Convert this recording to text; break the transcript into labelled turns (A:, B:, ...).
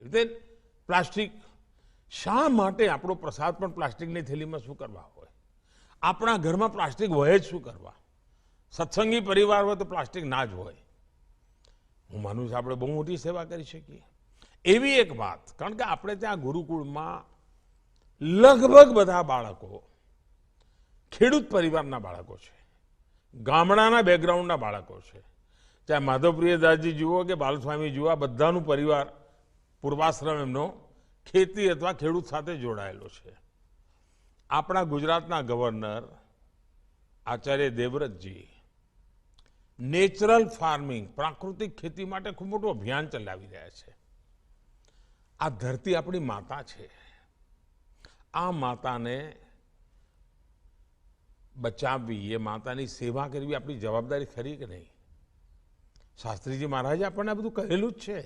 A: રીતે પ્લાસ્ટિક શા માટે આપણો પ્રસાદ પણ પ્લાસ્ટિકની થેલીમાં શું કરવા હોય? આપણા ઘરમાં પ્લાસ્ટિક હોય જ શું કરવા? સત્સંગી પરિવાર હોય તો પ્લાસ્ટિક ના જ હોય. હું માનું છું આપણે બહુ મોટી સેવા કરી શકીએ. એવી એક વાત, કારણ કે આપણે ત્યાં ગુરુકુળમાં લગભગ બધા બાળકો ખેડૂત પરિવારના બાળકો છે, ગામડાના બેકગ્રાઉન્ડના બાળકો છે. ચાહે માધવપ્રિયદાસજી જુઓ કે બાલસ્વામી જુઓ, બધાનું પરિવાર પૂર્વાશ્રમ એમનો ખેતી અથવા ખેડૂત સાથે જોડાયેલો છે. આપણા ગુજરાતના ગવર્નર આચાર્ય દેવવ્રતજી નેચરલ ફાર્મિંગ, પ્રાકૃતિક ખેતી માટે ખૂબ મોટું અભિયાન ચલાવી રહ્યા છે. આ ધરતી આપણી માતા છે. આ માતાને બચાવવી, એ માતાની સેવા કરવી આપણી જવાબદારી ખરી કે નહીં? શાસ્ત્રીજી મહારાજે આપણને બધું કહેલું જ છે.